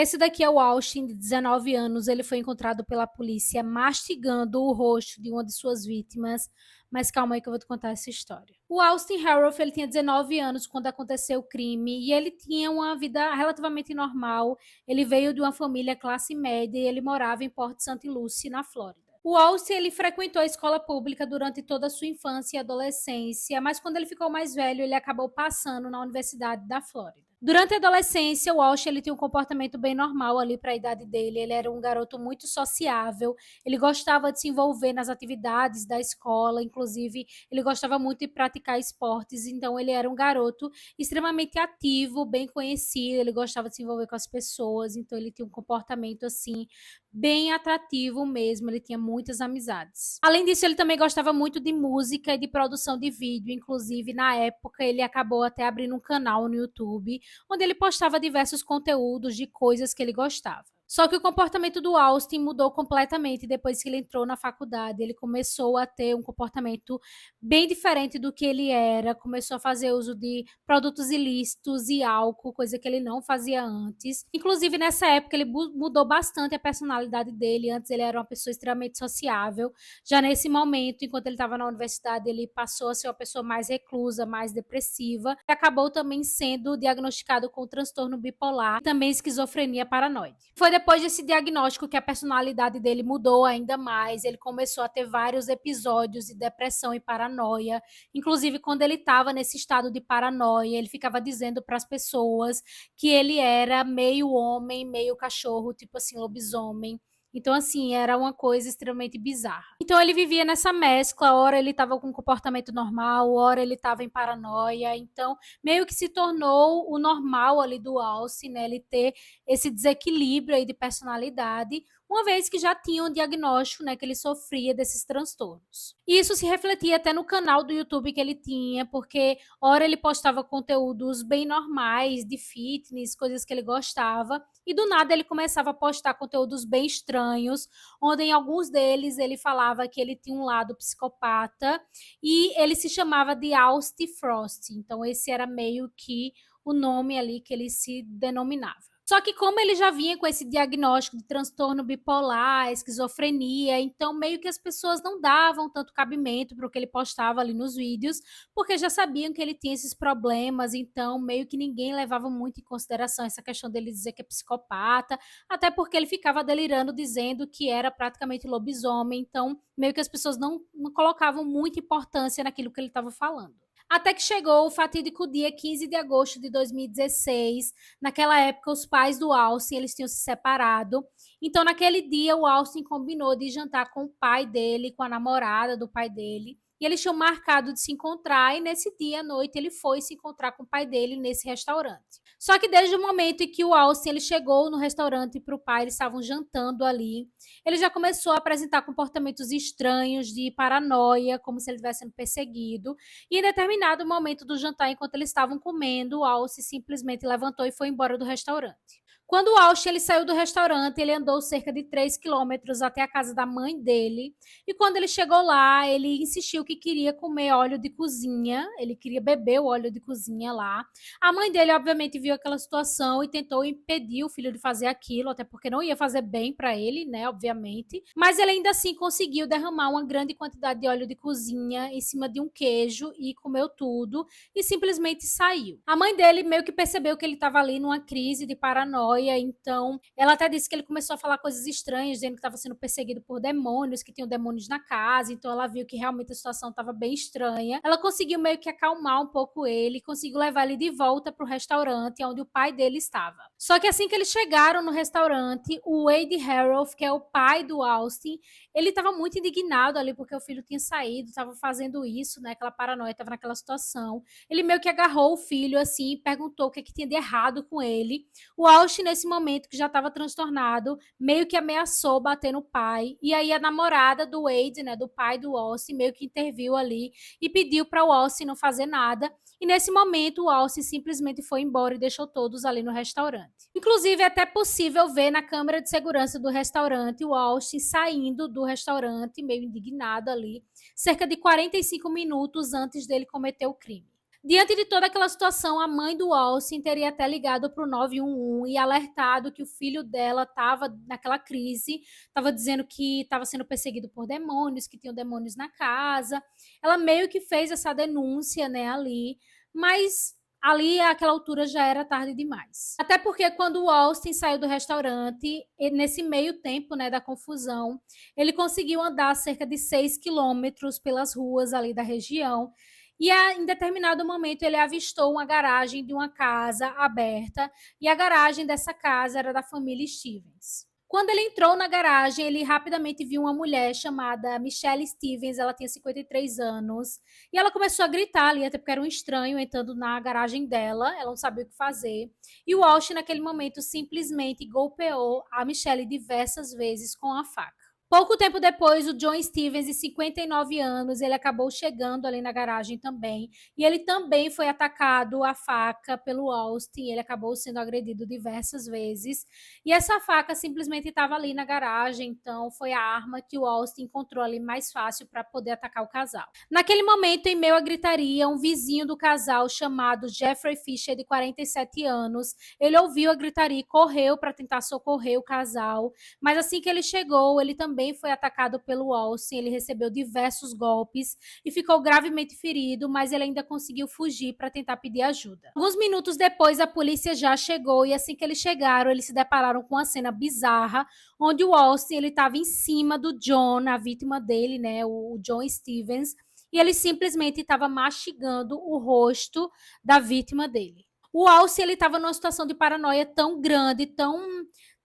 Esse daqui é o Austin, de 19 anos. Ele foi encontrado pela polícia mastigando o rosto de uma de suas vítimas. Mas calma aí que eu vou te contar essa história. O Austin Harroff, ele tinha 19 anos quando aconteceu o crime e ele tinha uma vida relativamente normal. Ele veio de uma família classe média e ele morava em Port St. Lucie, na Flórida. O Austin, ele frequentou a escola pública durante toda a sua infância e adolescência, mas quando ele ficou mais velho, ele acabou passando na Universidade da Flórida. Durante a adolescência, o Walsh ele tinha um comportamento bem normal ali para a idade dele. Ele era um garoto muito sociável, ele gostava de se envolver nas atividades da escola, inclusive ele gostava muito de praticar esportes, então ele era um garoto extremamente ativo, bem conhecido, ele gostava de se envolver com as pessoas, então ele tinha um comportamento assim bem atrativo mesmo, ele tinha muitas amizades. Além disso, ele também gostava muito de música e de produção de vídeo, inclusive na época ele acabou até abrindo um canal no YouTube, onde ele postava diversos conteúdos de coisas que ele gostava. Só que o comportamento do Austin mudou completamente depois que ele entrou na faculdade. Ele começou a ter um comportamento bem diferente do que ele era, começou a fazer uso de produtos ilícitos e álcool, coisa que ele não fazia antes. Inclusive, nessa época, ele mudou bastante a personalidade dele. Antes, ele era uma pessoa extremamente sociável. Já nesse momento, enquanto ele estava na universidade, ele passou a ser uma pessoa mais reclusa, mais depressiva. E acabou também sendo diagnosticado com transtorno bipolar e também esquizofrenia paranoide. Foi depois desse diagnóstico que a personalidade dele mudou ainda mais. Ele começou a ter vários episódios de depressão e paranoia. Inclusive, quando ele estava nesse estado de paranoia, ele ficava dizendo para as pessoas que ele era meio homem, meio cachorro, tipo assim, lobisomem. Então, assim, era uma coisa extremamente bizarra. Então, ele vivia nessa mescla, ora ele estava com um comportamento normal, ora ele estava em paranoia. Então, meio que se tornou o normal ali do Alce, né? Ele ter esse desequilíbrio aí de personalidade, uma vez que já tinha um diagnóstico, né, que ele sofria desses transtornos. E isso se refletia até no canal do YouTube que ele tinha, porque ora ele postava conteúdos bem normais, de fitness, coisas que ele gostava, e do nada ele começava a postar conteúdos bem estranhos, onde em alguns deles ele falava que ele tinha um lado psicopata, e ele se chamava de Austin Frost, então esse era meio que o nome ali que ele se denominava. Só que como ele já vinha com esse diagnóstico de transtorno bipolar, esquizofrenia, então meio que as pessoas não davam tanto cabimento para o que ele postava ali nos vídeos, porque já sabiam que ele tinha esses problemas, então meio que ninguém levava muito em consideração essa questão dele dizer que é psicopata, até porque ele ficava delirando dizendo que era praticamente lobisomem, então meio que as pessoas não colocavam muita importância naquilo que ele estava falando. Até que chegou o fatídico dia 15 de agosto de 2016. Naquela época, os pais do Austin, eles tinham se separado. Então, naquele dia, o Austin combinou de jantar com o pai dele, com a namorada do pai dele. E eles tinham marcado de se encontrar, e nesse dia à noite ele foi se encontrar com o pai dele nesse restaurante. Só que desde o momento em que o Austin ele chegou no restaurante para o pai, eles estavam jantando ali, ele já começou a apresentar comportamentos estranhos de paranoia, como se ele estivesse sendo perseguido. E em determinado momento do jantar, enquanto eles estavam comendo, o Alce simplesmente levantou e foi embora do restaurante. Quando o Alce ele saiu do restaurante, ele andou cerca de 3 quilômetros até a casa da mãe dele. E quando ele chegou lá, ele insistiu que queria comer óleo de cozinha. Ele queria beber o óleo de cozinha lá. A mãe dele, obviamente, viu aquela situação e tentou impedir o filho de fazer aquilo, até porque não ia fazer bem para ele, né, obviamente. Mas ele ainda assim conseguiu derramar uma grande quantidade de óleo de cozinha em cima de um queijo e comeu tudo e simplesmente saiu. A mãe dele meio que percebeu que ele estava ali numa crise de paranoia, então ela até disse que ele começou a falar coisas estranhas, dizendo que estava sendo perseguido por demônios, que tinham demônios na casa, então ela viu que realmente a situação estava bem estranha. Ela conseguiu meio que acalmar um pouco ele, conseguiu levar ele de volta para o restaurante onde o pai dele estava. Só que assim que eles chegaram no restaurante, o Wade Harroff, que é o pai do Austin, ele estava muito indignado ali porque o filho tinha saído, estava fazendo isso, né? Aquela paranoia, estava naquela situação. Ele meio que agarrou o filho assim e perguntou o que tinha de errado com ele. O Austin, nesse momento, que já estava transtornado, meio que ameaçou bater no pai. E aí a namorada do Wade, né, do pai do Austin, meio que interviu ali e pediu para o Austin não fazer nada. E nesse momento o Austin simplesmente foi embora e deixou todos ali no restaurante. Inclusive, é até possível ver na câmera de segurança do restaurante o Austin saindo do restaurante, meio indignado ali, cerca de 45 minutos antes dele cometer o crime. Diante de toda aquela situação, a mãe do Austin teria até ligado para o 911 e alertado que o filho dela estava naquela crise, estava dizendo que estava sendo perseguido por demônios, que tinham demônios na casa. Ela meio que fez essa denúncia, né, ali, mas ali, àquela altura, já era tarde demais. Até porque quando o Austin saiu do restaurante, nesse meio tempo, né, da confusão, ele conseguiu andar cerca de 6 quilômetros pelas ruas ali da região, e em determinado momento ele avistou uma garagem de uma casa aberta, e a garagem dessa casa era da família Stevens. Quando ele entrou na garagem, ele rapidamente viu uma mulher chamada Michelle Stevens, ela tinha 53 anos, e ela começou a gritar ali, até porque era um estranho entrando na garagem dela, ela não sabia o que fazer, e o Austin naquele momento simplesmente golpeou a Michelle diversas vezes com a faca. Pouco tempo depois, o John Stevens, de 59 anos, ele acabou chegando ali na garagem também, e ele também foi atacado à faca pelo Austin, ele acabou sendo agredido diversas vezes, e essa faca simplesmente estava ali na garagem, então foi a arma que o Austin encontrou ali mais fácil para poder atacar o casal. Naquele momento, em meio à gritaria, um vizinho do casal chamado Jeffrey Fisher, de 47 anos, ele ouviu a gritaria e correu para tentar socorrer o casal, mas assim que ele chegou, ele também foi atacado pelo Austin, ele recebeu diversos golpes e ficou gravemente ferido, mas ele ainda conseguiu fugir para tentar pedir ajuda. Alguns minutos depois, a polícia já chegou e assim que eles chegaram, eles se depararam com uma cena bizarra, onde o Austin ele estava em cima do John, a vítima dele, né, o John Stevens, e ele simplesmente estava mastigando o rosto da vítima dele. O Austin ele estava numa situação de paranoia tão grande, tão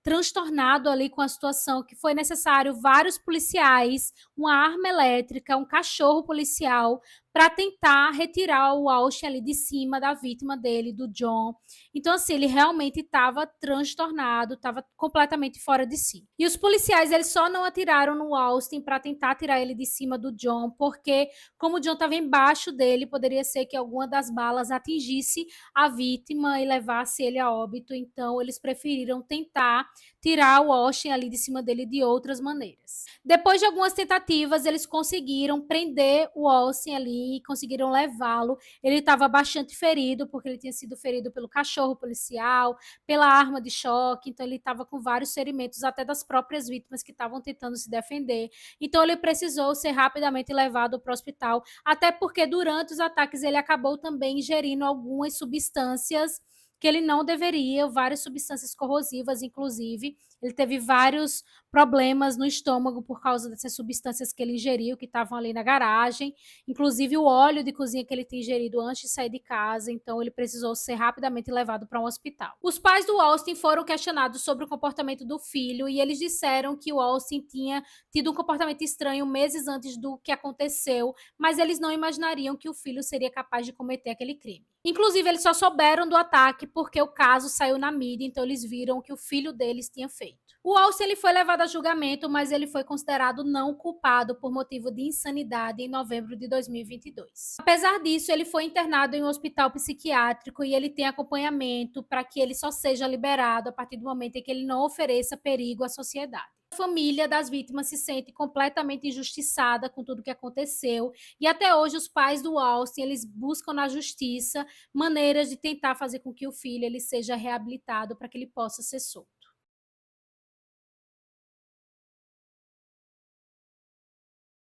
transtornado ali com a situação, que foi necessário vários policiais, uma arma elétrica, um cachorro policial, para tentar retirar o Austin ali de cima da vítima dele, do John. Então, assim, ele realmente estava transtornado, estava completamente fora de si. E os policiais, eles só não atiraram no Austin para tentar tirar ele de cima do John, porque como o John estava embaixo dele, poderia ser que alguma das balas atingisse a vítima e levasse ele a óbito. Então, eles preferiram tentar tirar o Austin ali de cima dele de outras maneiras. Depois de algumas tentativas, eles conseguiram prender o Austin ali e conseguiram levá-lo. Ele estava bastante ferido, porque ele tinha sido ferido pelo cachorro policial, pela arma de choque, então ele estava com vários ferimentos, até das próprias vítimas que estavam tentando se defender. Então ele precisou ser rapidamente levado para o hospital, até porque durante os ataques ele acabou também ingerindo algumas substâncias que ele não deveria, várias substâncias corrosivas, inclusive. Ele teve vários problemas no estômago por causa dessas substâncias que ele ingeriu, que estavam ali na garagem, inclusive o óleo de cozinha que ele tinha ingerido antes de sair de casa, então ele precisou ser rapidamente levado para um hospital. Os pais do Austin foram questionados sobre o comportamento do filho e eles disseram que o Austin tinha tido um comportamento estranho meses antes do que aconteceu, mas eles não imaginariam que o filho seria capaz de cometer aquele crime. Inclusive, eles só souberam do ataque porque o caso saiu na mídia, então eles viram o que o filho deles tinha feito. O Austin ele foi levado a julgamento, mas ele foi considerado não culpado por motivo de insanidade em novembro de 2022. Apesar disso, ele foi internado em um hospital psiquiátrico e ele tem acompanhamento para que ele só seja liberado a partir do momento em que ele não ofereça perigo à sociedade. A família das vítimas se sente completamente injustiçada com tudo que aconteceu e até hoje os pais do Austin eles buscam na justiça maneiras de tentar fazer com que o filho ele seja reabilitado para que ele possa ser solto.